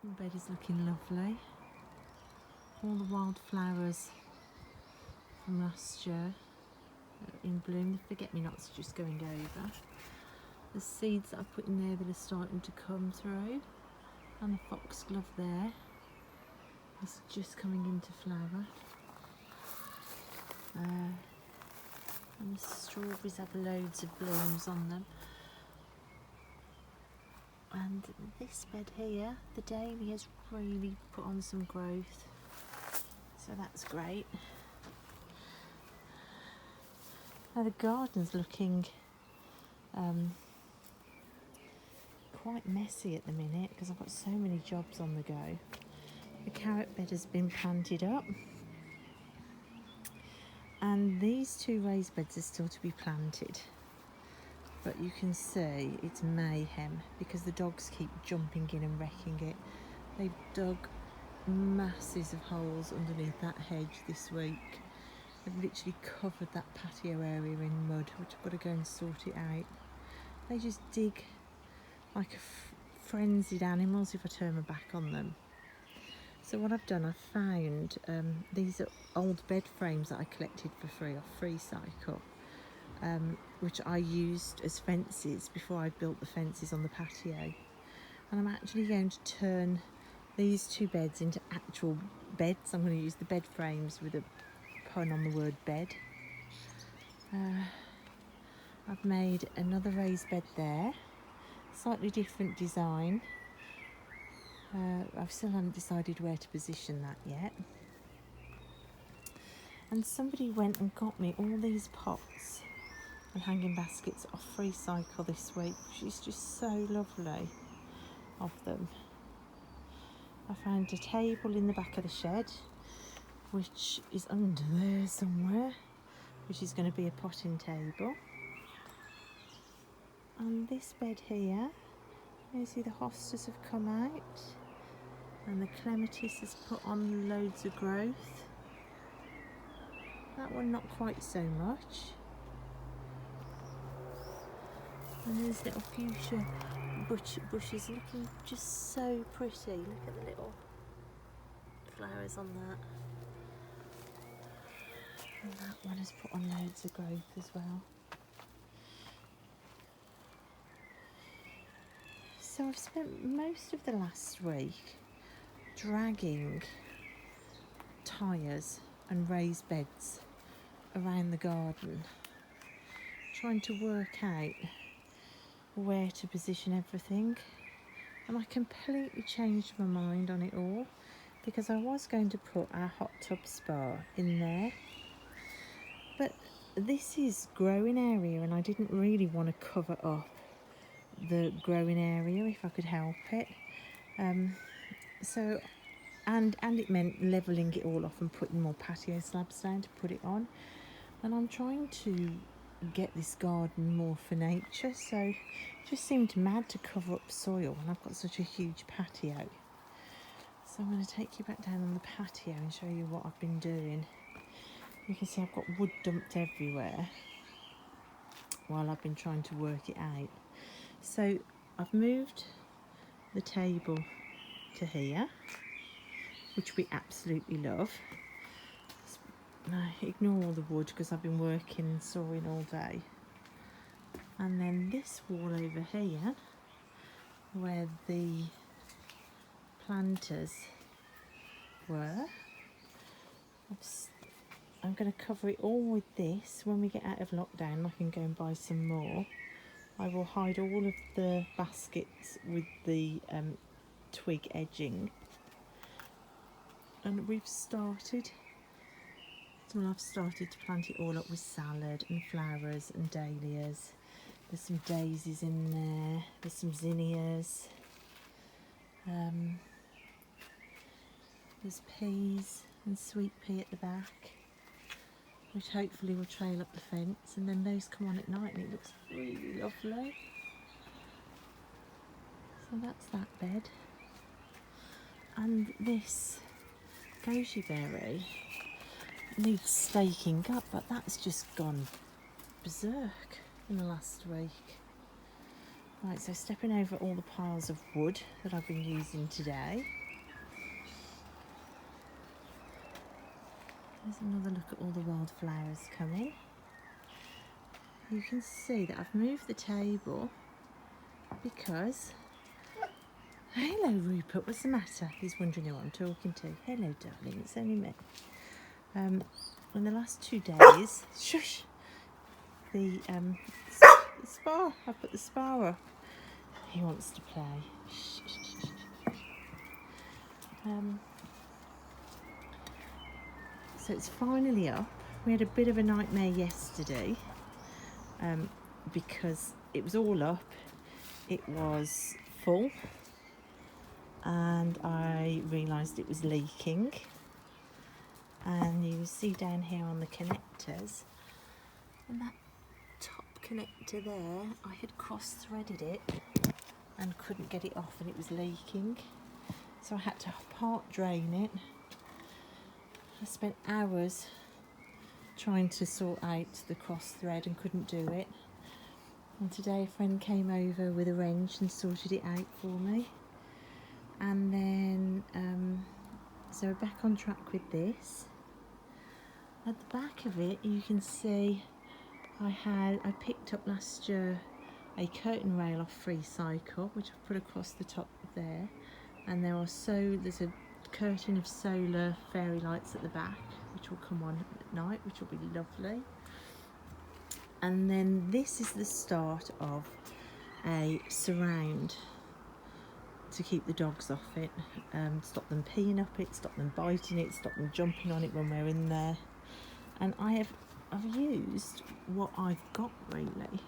The bed is looking lovely. All the wildflowers from last year are in bloom. The forget-me-nots are just going over. The seeds that I put in there that are starting to come through, and the foxglove there is just coming into flower. And the strawberries have loads of blooms on them. And this bed here, the dahlia's really put on some growth, so that's great. Now the garden's looking quite messy at the minute because I've got so many jobs on the go. The carrot bed has been planted up, and these two raised beds are still to be planted. But you can see it's mayhem because the dogs keep jumping in and wrecking it. They've dug masses of holes underneath that hedge this week. They've literally covered that patio area in mud, which I've got to go and sort it out. They just dig like frenzied animals if I turn my back on them. So what I've done, I've found these are old bed frames that I collected for free off Free Cycle. Which I used as fences before I built the fences on the patio. And I'm actually going to turn these two beds into actual beds. I'm going to use the bed frames with a pun on the word bed. I've made another raised bed there, slightly different design. I still haven't decided where to position that yet. And somebody went and got me all these pots and hanging baskets off Free Cycle this week, which is just so lovely of them. I found a table in the back of the shed, which is under there somewhere, which is going to be a potting table. And this bed here, you see the hostas have come out, and the clematis has put on loads of growth. That one not quite so much. And there's little fuchsia bushes looking just so pretty. Look at the little flowers on that. And that one has put on loads of growth as well. So I've spent most of the last week dragging tyres and raised beds around the garden, trying to work out where to position everything, and I completely changed my mind on it all because I was going to put our hot tub spa in there, but this is growing area and I didn't really want to cover up the growing area if I could help it. So it meant levelling it all off and putting more patio slabs down to put it on, and I'm trying to get this garden more for nature, so it just seemed mad to cover up soil when I've got such a huge patio. So I'm going to take you back down on the patio and show you what I've been doing. You can see I've got wood dumped everywhere while I've been trying to work it out. So I've moved the table to here, which we absolutely love. Ignore all the wood because I've been working and sawing all day. And then this wall over here, where the planters were, I'm going to cover it all with this. When we get out of lockdown, I can go and buy some more. I will hide all of the baskets with the twig edging. And I've started to plant it all up with salad and flowers and dahlias. There's some daisies in there, there's some zinnias, there's peas and sweet pea at the back, which hopefully will trail up the fence, and then those come on at night and it looks really lovely. So that's that bed. And this goji berry needs staking up, but that's just gone berserk in the last week. Right, so stepping over all the piles of wood that I've been using today. There's another look at all the wildflowers coming. You can see that I've moved the table because... Hello Rupert, what's the matter? He's wondering who I'm talking to. Hello darling, it's only me. In the last 2 days, shush, the spar, I put the spar up. He wants to play. Shh, shh, shh, shh. So it's finally up. We had a bit of a nightmare yesterday because it was all up. It was full and I realised it was leaking. And you see down here on the connectors, and that top connector there, I had cross-threaded it and couldn't get it off and it was leaking. So I had to part drain it. I spent hours trying to sort out the cross thread and couldn't do it. And today a friend came over with a wrench and sorted it out for me. And then, so we're back on track with this. At the back of it, you can see I picked up last year a curtain rail off Freecycle, which I've put across the top there. And there's a curtain of solar fairy lights at the back, which will come on at night, which will be lovely. And then this is the start of a surround to keep the dogs off it, stop them peeing up it, stop them biting it, stop them jumping on it when we're in there. And I've used what I've got really.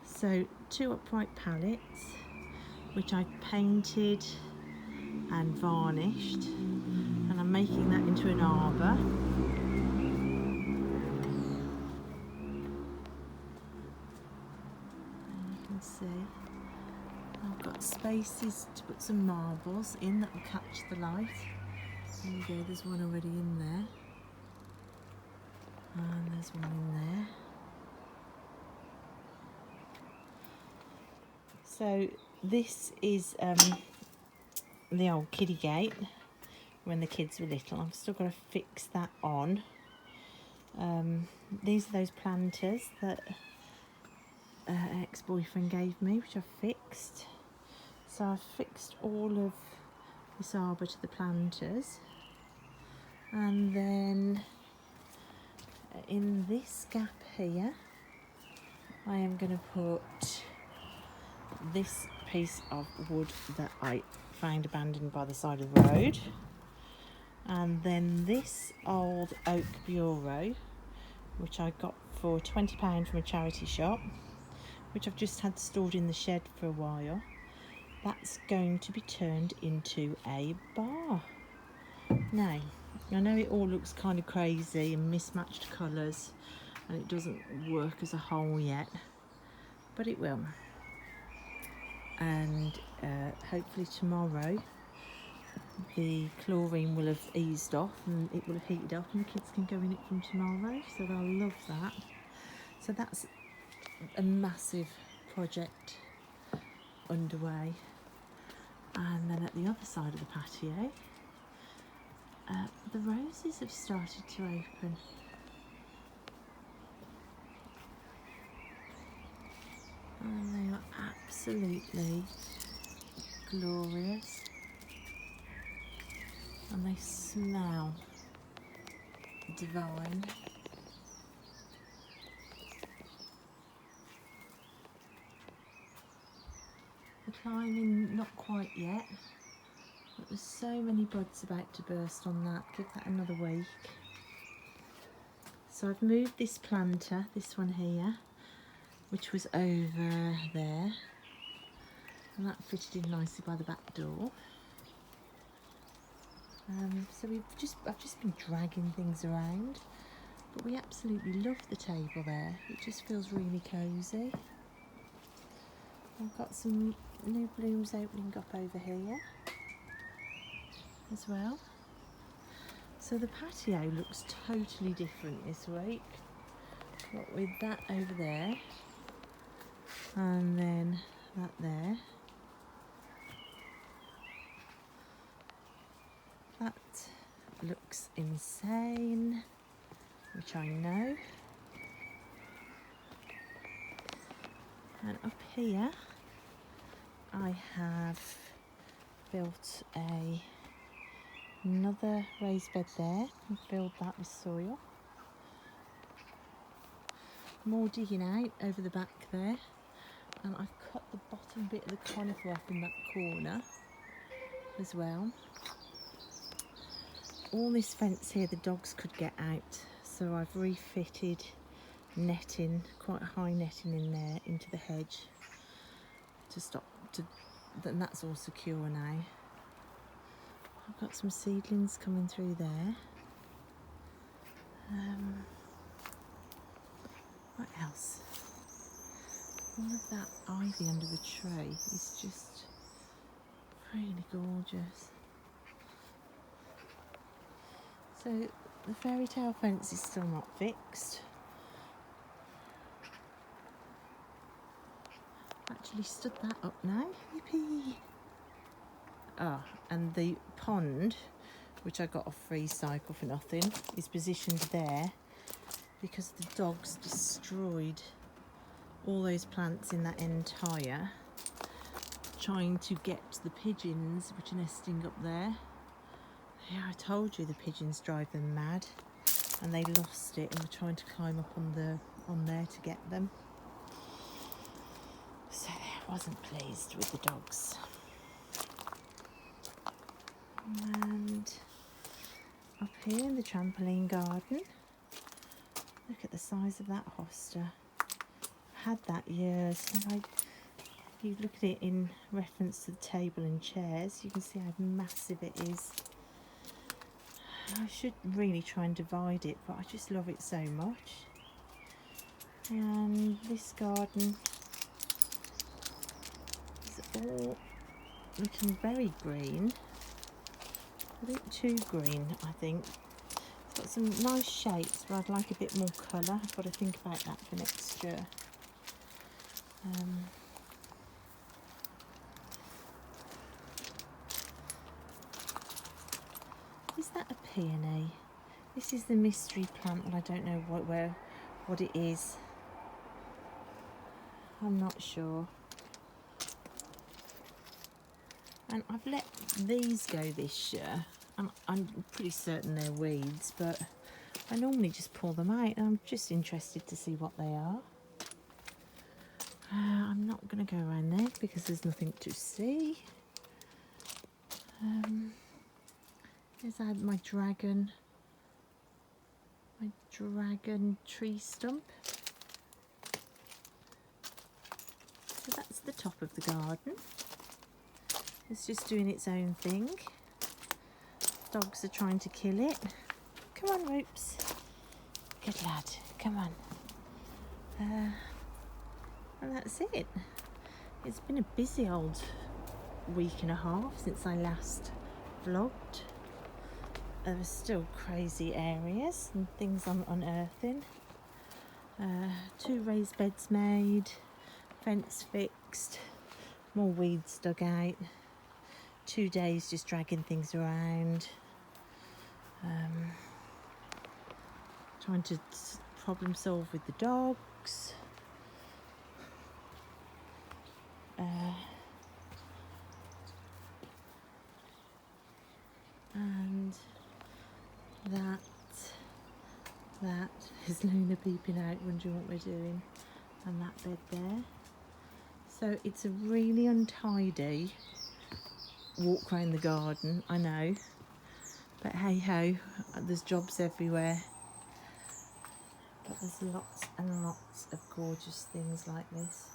So 2 upright pallets, which I painted and varnished, and I'm making that into an arbour. And you can see I've got spaces to put some marbles in that will catch the light. There you go, there's one already in there. And there's one in there. So this is the old kiddie gate when the kids were little. I've still got to fix that on. These are those planters that ex-boyfriend gave me, which I've fixed. So I've fixed all of this arbour to the planters. And then in this gap here, I am going to put this piece of wood that I found abandoned by the side of the road, and then this old oak bureau, which I got for £20 from a charity shop, which I've just had stored in the shed for a while. That's going to be turned into a bar. Now, I know it all looks kind of crazy and mismatched colours, and it doesn't work as a whole yet, but it will. And hopefully tomorrow the chlorine will have eased off and it will have heated up and the kids can go in it from tomorrow, so they'll love that. So that's a massive project underway. And then at the other side of the patio, the roses have started to open. And they are absolutely glorious. And they smell divine. The climbing, not quite yet, but there's so many buds about to burst on that. Give that another week. So I've moved this planter, this one here, which was over there, and that fitted in nicely by the back door. So I've just been dragging things around, but we absolutely love the table there. It just feels really cosy. I've got some new blooms opening up over here as well. So the patio looks totally different this week. What with that over there, and then that there. That looks insane, which I know. And up here I have built another raised bed there and filled that with soil. More digging out over the back there, and I've cut the bottom bit of the conifer off in that corner as well. All this fence here the dogs could get out, so I've refitted netting, quite high netting in there into the hedge to stop, and that's all secure now. I've got some seedlings coming through there. What else? All of that ivy under the tray is just really gorgeous. So the fairy tale fence is still not fixed. Actually stood that up now. Yippee! Ah, and the pond, which I got off Free Cycle for nothing, is positioned there because the dogs destroyed all those plants in that entire, trying to get the pigeons which are nesting up there. Yeah, I told you the pigeons drive them mad, and they lost it and were trying to climb up on there to get them. So I wasn't pleased with the dogs. And up here in the trampoline garden, look at the size of that hosta. I've had that years. If you look at it in reference to the table and chairs, you can see how massive it is. I should really try and divide it, but I just love it so much. And this garden is all looking very green. A bit too green, I think. It's got some nice shapes, but I'd like a bit more colour. I've got to think about that for next year. Is that a peony? This is the mystery plant, and I don't know what it is. I'm not sure. And I've let these go this year, and I'm pretty certain they're weeds, but I normally just pull them out, and I'm just interested to see what they are. I'm not going to go around there because there's nothing to see. There's my dragon tree stump. So that's the top of the garden. It's just doing its own thing. Dogs are trying to kill it. Come on, Ropes. Good lad. Come on. And that's it. It's been a busy old week and a half since I last vlogged. There are still crazy areas and things I'm unearthing. 2 raised beds made, fence fixed, more weeds dug out, 2 days just dragging things around, trying to problem solve with the dogs. And that is Luna peeping out, wondering what we're doing, and that bed there. So it's a really untidy walk around the garden, I know, but hey ho, there's jobs everywhere. But there's lots and lots of gorgeous things like this.